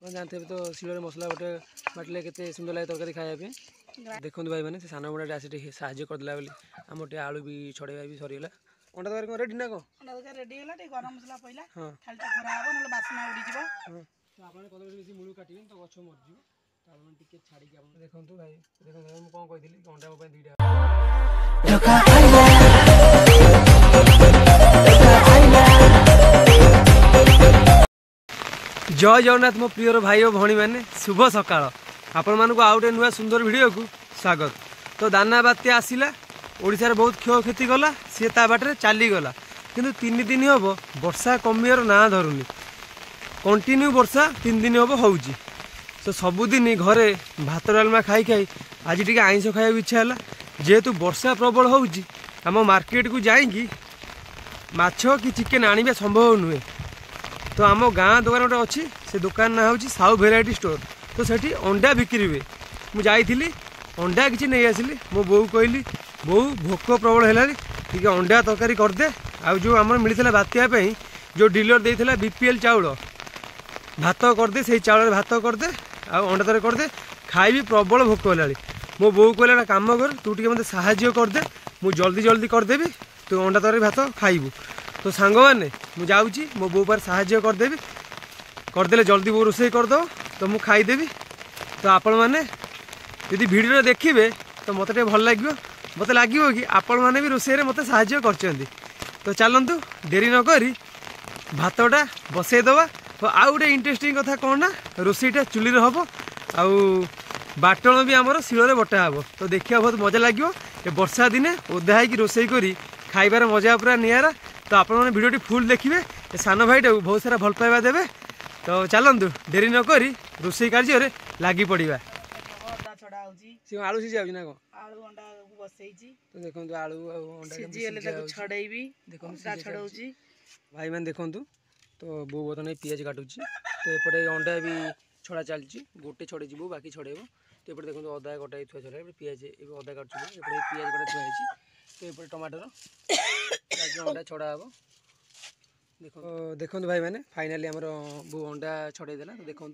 जानते तो शिल मसला गोटे बाटिले के सुंदर लगे तरकारी खायापी देखो भाई मैंने साना बुढ़ा आसी साहय करदेला बोली आम टे आलू भी छड़ेवा भी सरीगला अंडा तरकारी कौन रेडी ना कौन अंडा तरकारी रेडी होला टे गरम मसला पइला हाँ खालटा घोरा हबो नले बासना उडी जिवो तो आपन कदम बेसी मुळु काटिबे तो गछ मरजिवो तो आपन टिके छाडी के आपन देखंतु भाई देखंतु हम कोन कहिदिली अंडा मो पय दुईटा धोखा आइला जय जगन्नाथ मो प्रियर भाई और भौणी मैंने शुभ सकाळ आपण मानक आउ गोटे नुआ सुंदर वीडियो को स्वागत। तो दाना बात्या आसिला ओडिसा बहुत क्षयक्षति गला सी ता बाटे चलीगला किंतु 3 दिन हम वर्षा कमियार ना धरुनी कंटिन्यू वर्षा 3 दिन हम हूँ तो सबुदिन घरे भात डालमा खाई खाई आज टी आईष खाया इच्छा है जेहेतु वर्षा प्रबल होम मार्केट को जाइकी माछ कि चिकेन आने संभव नुहे तो आम गाँ दुकान गोटे अच्छी से दुकान ना हूँ साहू भेराइटी स्टोर तो सेठी अंडा बिक्री हुए मुझे अंडा किसी नहीं आसिली मो बो कहली बो भोक प्रबल है ठीक अंडा तरकारी करदे आउ जो आम मिलता बात्या जो डीलर देता बीपीएल चाउल भात करदे से चाउल भात करदे आउ अंडा तरकारी करदे खाई प्रबल भोक है मो बो कहला काम कर तू टे मत साहाଯ୍य करदे मुझे जल्दी जल्दी करदेवी तू अंडा तरकारी भात खाइबू तो सांग मैंने मुझे मो बो पर साहाଯ୍य करदेवी करदे जल्दी बो रोषे करदो तो मुझे खाईदेवी तो आपण मैंने यदि वीडियो देखिए तो मत भल लगे मत लगे कि आपण मैंने भी रोषे मत साहाଯ୍य कर तो चलतु डेरी नक भातटा बसईदवा तो आउ गोटे इंटरेस्टिंग कथा कौन ना रोषेटा चुली हम आउ बाटण भी आमर शिଳରେ बटा हे तो देखा बहुत मजा लगे ये वर्षा दिने ओदा हो रोषे कर खाइबार मजा पूरा निरा तो आपण मैंने वीडियो फुल देखिए ए सान भाईटा बहुत सारा भल पाइबा देवे तो चलतु डेरी नक रोषे कार्य लगी पड़ा आलू सीझी जाऊँ ना कौन आलू अंडा बसैची तो देखो आलू अंडा सीझी हेले ताको छड़ेबी देखो छड़ौची भाई मैंने देखु तो बो बर्तन पियाज काटुची तो एपटे अंडा भी छड़ा चलती गोटे छड़े बो बाकी छड़ेब तो ये देखो अदा कटा थुआ छड़ा पियाज अदा काटुचे एपटे पियाज कटा थुआई तो ये टमाटर अंडा छड़ा हे देखो देखो भाई मैंने फाइनाली आमर बो अंडा छड़ेदेला तो देखो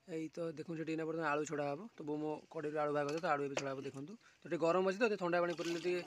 यही तो देखो ये बर्तमान आलू छड़ा हे तो बो मो कड़े आलू भाग तो आलू भी छड़ा हे देखो तो गरम अच्छी तो ठंडा पानी पड़े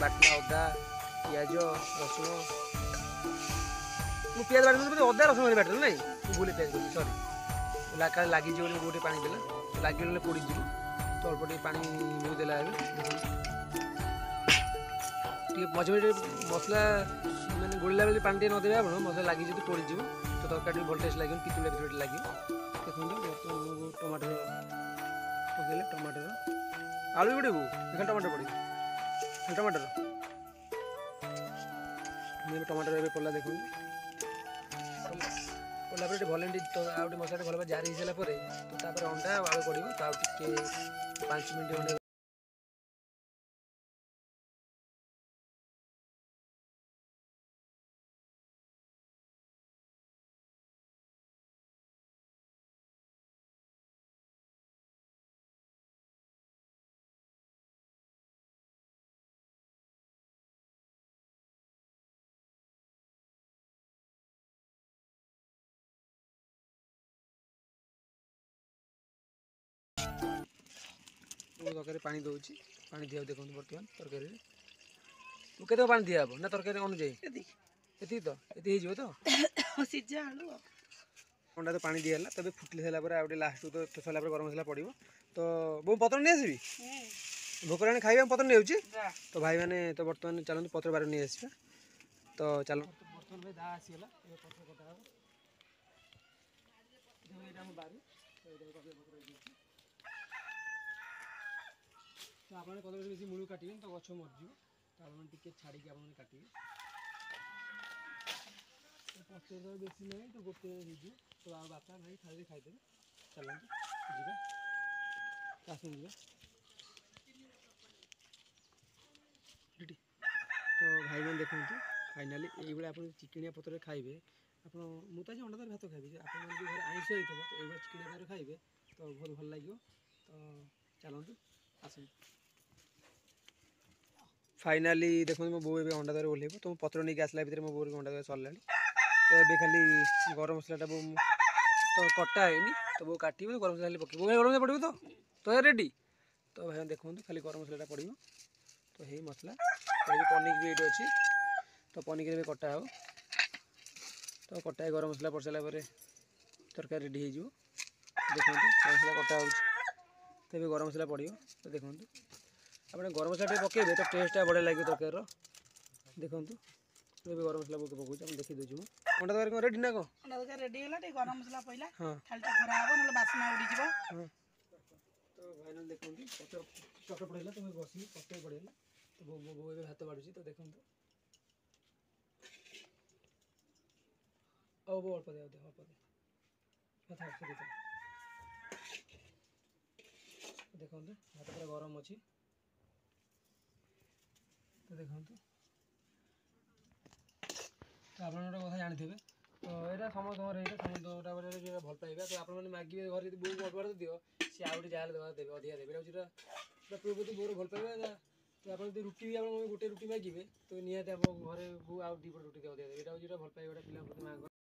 ବାଟନା ଅଦା ପିଆଜ ରସୁଣ ମୁଁ ପିଆଜ ବାଟୁଥିଲି ଅଦା ରସୁଣ ବାଟିଲି ନାଇଁ ମୁଁ ଭୁଲି ପିଆଜ କଲି ସରି କାଳେ ଲାଗିଯିବ ବୋଲି ଗୋଟେ ପାଣି ଦେଲା ଲାଗିଗଲେ ପୋଡ଼ିଯିବ ତ ଅଳ୍ପ ଟିକେ ପାଣି ମୁଁ ଦେଲା ଏବେ ଟିକେ ମଝିରେ ମଝିରେ ମସଲା ମାନେ ଗୋଳିଲା ବେଳେ ପାଣି ଟିକେ ନଦେବେ ଆପଣ ମସଲା ଲାଗି ଯଦି ପୋଡ଼ିଯିବ ତ ତରକାରୀ ଟିକେ ଭଲ ଟେଷ୍ଟ ଲାଗିବ ପିତୁଳିଆ ପିତୁଳିଆ ଲାଗିବ ଦେଖନ୍ତୁ ବର୍ତ୍ତମାନ ମୁଁ ଟମାଟର ପକେଇଲେ ଟମାଟର ଆଳୁ ବି ପଡ଼ିବୁ ଏখানে ଟମାଟର ପଡ଼ିବ ଟମାଟର ମୁଁ ଏବେ ଟମାଟର ଏବେ ପଡ଼ିଲା ଦେଖନ୍ତୁ ପଡ଼ିଲା ପରେ ଟିକେ ଭଲ ଟିକେ ଆଉ ଟିକେ ମସଲାଟା ଭଲ ଭାବେ ଜାରି ହେଇସାରିଲା ପରେ ତ ତାପରେ ଅଣ୍ଡା ଆଳୁ ପଡ଼ିବ ତ ଆଉ ଟିକେ 5 ମିନିଟ୍ ଖଣ୍ଡେ ତରକାରୀ ପାଣି ଦେଉଛି ପାଣି ଦିଆଉ ଦେଖନ୍ତୁ ବର୍ତ୍ତମାନ ତରକାରୀରେ କେତେ ପାଣି ଦିଆହେବ ନା ତରକାରୀ ଅନୁଯାୟୀ ଏତିକି ତ ଏତିକି ହେଇଯିବ ତ ସିଝା ଆଳୁ ଅଣ୍ଡା ତ ପାଣି ଦିଆହେଲା ତେବେ ଫୁଟି ସାରିଲା ପରେ ଆଉ ଟିକେ ଲାଷ୍ଟକୁ ତ ସରିଲା ପରେ ଗରମ ମସଲା ପଡ଼ିବ ତ ବୋଉ ପତ୍ର ନେଇ ଆସିବି ଭୋକରେ ଆଣି ଖାଇବା ପତ୍ର ନେଉଛି ତ ଭାଇମାନେ ତ ବର୍ତ୍ତମାନ ଚାଲନ୍ତୁ ପତ୍ର ବାରି ନେଇ ଆସିବା ତ ଚାଲ ବର୍ତ୍ତମାନ ଭାଇ ଦା ଆସିଗଲା ଏବେ ପତ୍ର କଟା ହେବ ଏଇଟା ଆମ ବାରି ତ ଆପଣ କଦଳୀ ବେଶୀ ମୂଳ କାଟିବେନି ତ ଗଛ ମରିଯିବ ତ ଆପଣ ଟିକେ ଛାଡ଼ିକି ଆପଣ କାଟିବେ ପତ୍ର ବେଶୀ ନାହିଁ ତ ଗୋଟେ ହେଇଯିବ ତ ଆଉ ବାପା ଭାଇ ଖାଇଦେବେ ଚାଲନ୍ତୁ ଯିବା ଆସନ୍ତୁ ଯିବା ତ ଭାଇମାନେ ଦେଖନ୍ତୁ ଫାଇନାଲି ଏଇଭଳିଆ ଆପଣ ଚିକିଣିଆ ପତ୍ରରେ ଖାଇବେ ଆପଣ ମୁଁ ତ ଆଜି ଅଣ୍ଡା ତରକାରୀ ଭାତ ଖାଇବି ଯେ ଆପଣମାନେ ଯଦି ଘରେ ଆଇଁଷ ହେଇଥିବ ତ ଏଇଭଳିଆ ଚିକିଣିଆ ପତ୍ରରେ ଖାଇବେ ତ ବହୁତ ଭଲ ଲାଗିବ ତ ଚାଲନ୍ତୁ ଆସନ୍ତୁ ଫାଇନାଲି ଦେଖନ୍ତୁ ମୋ ବୋଉ ଏବେ ଅଣ୍ଡା ତରକାରୀ ଓହ୍ଲେଇବ ତ ମୁଁ ପତ୍ର ନେଇକି ଆସିଲା ଭିତରେ ମୋ ବୋଉର ଅଣ୍ଡା ତରକାରୀ ସରିଲାଣି ତ ଏବେ ଖାଲି ଗରମ ମସଲାଟା ବୋଉ ତ କଟା ହେଇନି ତ ବୋଉ କାଟିବ ଗରମ ମସଲା ଖାଲି ପକାଇବ ଗରମ ମସଲା ପଡ଼ିବ ତ ରେଡ଼ି ତ ଭାଇ ଦେଖନ୍ତୁ ଖାଲି ଗରମ ମସଲାଟା ପଡ଼ିବ ତ ହେଇ ମସଲା ପନିର ବି ଏଇଠି ଅଛି ତ ପନିର ଏବେ କଟା ହେବ ତ କଟା ହେଇ ଗରମ ମସଲା ପଡ଼ି ସାରିଲା ପରେ ତରକାରୀ ରେଡ଼ି ହେଇଯିବ ଦେଖନ୍ତୁ ମସଲା କଟା ହେଉଛି ତ ଏବେ ଗରମ ମସଲା ପଡ଼ିବ ତ ଦେଖନ୍ତୁ ଆପଣ ଗରମ ମସଲା ଟିକେ ପକାଇବେ ତ ଟେଷ୍ଟଟା ବଢ଼ିଆ ଲାଗିବ ତରକାରୀର ଦେଖନ୍ତୁ ଏବେ ଗରମ ମସଲା ପକାଉଛି ଆପଣ ଦେଖି ଦେଉଛି ମୁଁ ଅଣ୍ଡା ତରକାରୀ କ'ଣ ରେଡ଼ି ନା କ'ଣ ଅଣ୍ଡା ତରକାରୀ ରେଡି ହେଲା ଟିକେ ଗରମ ମସଲା ପଇଲା ହଁ ଖାଲି ଘୋରା ହବ ନହେଲେ ବାସ୍ନା ଉଡ଼ିଯିବ ହଁ ତ ଭାଇନା ଦେଖନ୍ତୁ ପତ୍ର ଚଟ ପଡ଼ିଲା ତ ବସିକି ପତ୍ର ପଡ଼ିଗଲା ତ ବୋଉ ଏବେ ଭାତ ବାଢ଼ୁଛି ତ ଦେଖନ୍ତୁ ଆଉ ବୋଉ ଅଳ୍ପ ଦେ ଅଳ୍ପ ଦେ ଦେଖନ୍ତୁ ଭାତ ପୁରା ଗରମ ଅଛି ତ ଦେଖନ୍ତୁ ତ ଆପଣ ଗୋଟେ କଥା ଜାଣିଥିବେ ତ ଏଇଟା ସମସ୍ତଙ୍କର ଏଇଟା ସମସ୍ତଙ୍କର ଯେଉଁଟା ଭଲ ପାଇବା ତ ଆପଣମାନେ ମାଗିବେ ଘରେ ଯଦି ବୋଉ ଅଳ୍ପ ଦିଅ ସିଏ ଆଉ ଗୋଟେ ଯାହାହେଲେ ଦେବେ ଅଧିକା ଦେବେ ଏଇଟା ଯେଉଁଟା ପୁଅ ପ୍ରତି ବୋଉର ଭଲ ପାଇବା ତ ଆପଣ ଯଦି ରୁଟି ବି ଆପଣ ଗୋଟେ ରୁଟି ମାଗିବେ ତ ନିହାତି ଆମ ଘରେ ବୋଉ ଆଉ ଦୁଇ ପଟ ରୁଟି ଅଧିକା ଦେବେ ଏଇଟା ହେଉଛି ଭଲ ପାଇବା ପିଲାଙ୍କ ପ୍ରତି ମାଙ୍କ